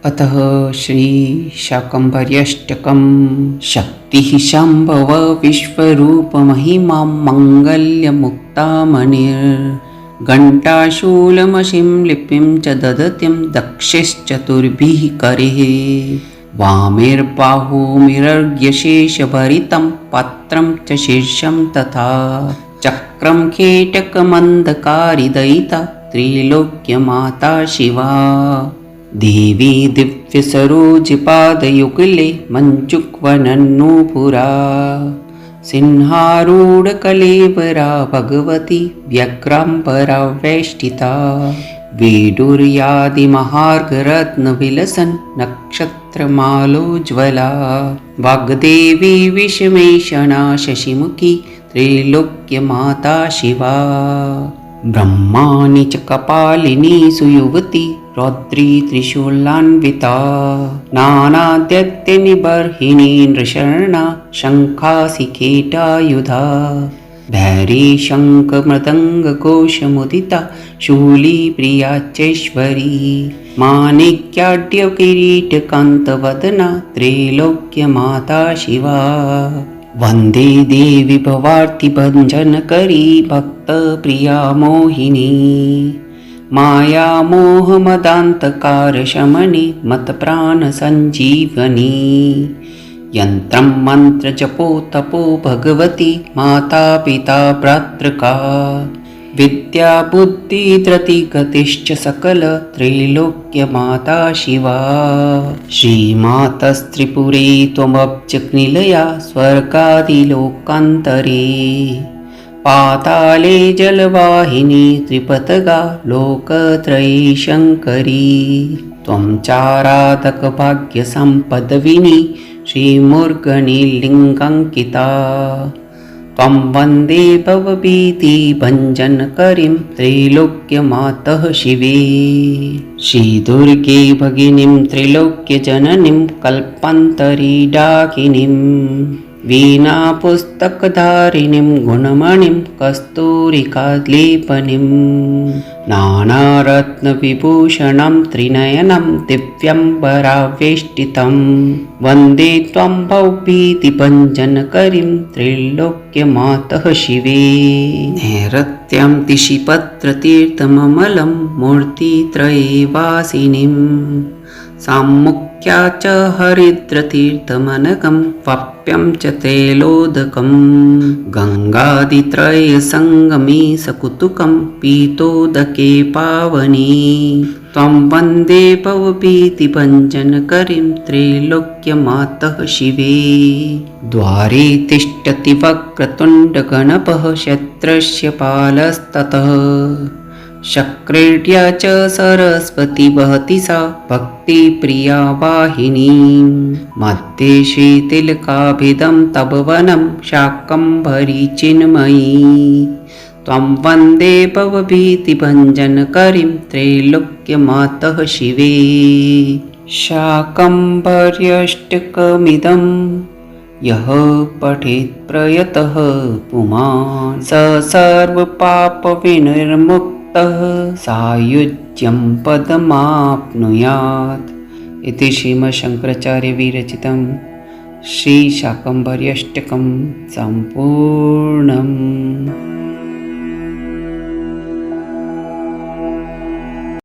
अतः श्रीशाकम्भर्यष्टकं शक्तिः शाम्भव विश्वरूपमहिमां मङ्गल्यमुक्तामणिर्घण्टाशूलमशिं लिपिं च ददतिं दक्षिश्चतुर्भिः करैः वामेर्बाहुमिरर्घ्यशेषभरितं पात्रं च शीर्षं तथा चक्रं खेटकमन्धकारिदयिता त्रिलोक्यमाता शिवा देवी दिव्यसरोजपादयुगले मञ्जुक्वनन्नूपुरा सिंहारूढकलेवरा भगवती व्यग्राम्बरा वेष्टिता वेडूर्यादिमहार्घरत्नविलसन् नक्षत्रमालोज्ज्वला वाग्देवी विषमेषणा शशिमुखी त्रिलोक्यमाता शिवा ब्रह्माणि च कपालिनी सुयुवती रौद्री त्रिशूलान्विता नानाद्यत्यनिबर्हिणी नृशर्णा शङ्खासिखेटायुधा भैरी शङ्खमृदङ्गघोषमुदिता शूलीप्रिया चैश्वरी माणिक्याढ्यकिरीटकान्तवदना त्रिलोक्यमाता शिवा वन्दे देवी भवार्तिभञ्जनकरी भक्तप्रिया मोहिनी मायामोहमदान्तकारशमनि मत्प्राणसञ्जीवनी यन्त्रं मन्त्रजपो तपो भगवती माता पिता भ्रातृका विद्या बुद्धिधृतिगतिश्च सकल त्रिलोक्यमाता शिवा श्रीमातस्त्रिपुरे त्वमब्जनिलया स्वर्गादिलोकान्तरे पाताले जलवाहिनी त्रिपथगा लोकत्रयी शङ्करी त्वं चाराधकभाग्यसम्पदविनी श्रीमुर्गनिलिङ्गाङ्किता त्वं वन्दे भवभीतिभञ्जनकरीं त्रिलोक्यमातः शिवे श्रीदुर्गे भगिनीं त्रिलोक्यजननीं कल्पान्तरीडाकिनीं वीणापुस्तकधारिणीं गुणमणिं कस्तूरिकालेपनीं नानारत्नविभूषणं त्रिनयनं दिव्यम्बरावेष्टितं वन्दे त्वं भवभीतिभञ्जनकरीं त्रिलोक्यमातः शिवे नैरत्यं दिशिपत्रतीर्थममलं मूर्तित्रये वासिनीं साम्मुख्या च हरिद्रतीर्थमनकं वाप्यं च तैलोदकं गङ्गादित्रयसङ्गमे सकुतुकं पीतोदके पावनी त्वं वन्दे भवभीतिभञ्जनकरीं त्रिलोक्यमातः शिवे द्वारे तिष्ठति वक्रतुण्डगणपः क्षत्रस्य पालस्ततः शक्रेड्या च सरस्वती वहति सा भक्तिप्रिया वाहिनी मध्ये श्रीतिलकाभिधं तव वनं शाकम्भरी चिन्मयी त्वं वन्दे भवभीतिभञ्जनकरीं त्रिलोक्यमातः शिवे शाकम्भर्यष्टकमिदं यः पठेत् प्रयतः पुमान् स सर्वपापविनिर्मुक्तः सायुज्यं पदमाप्नुयात् इति श्रीमच्छङ्कराचार्यविरचितं श्रीशाकम्भर्यष्टकं सम्पूर्णम्।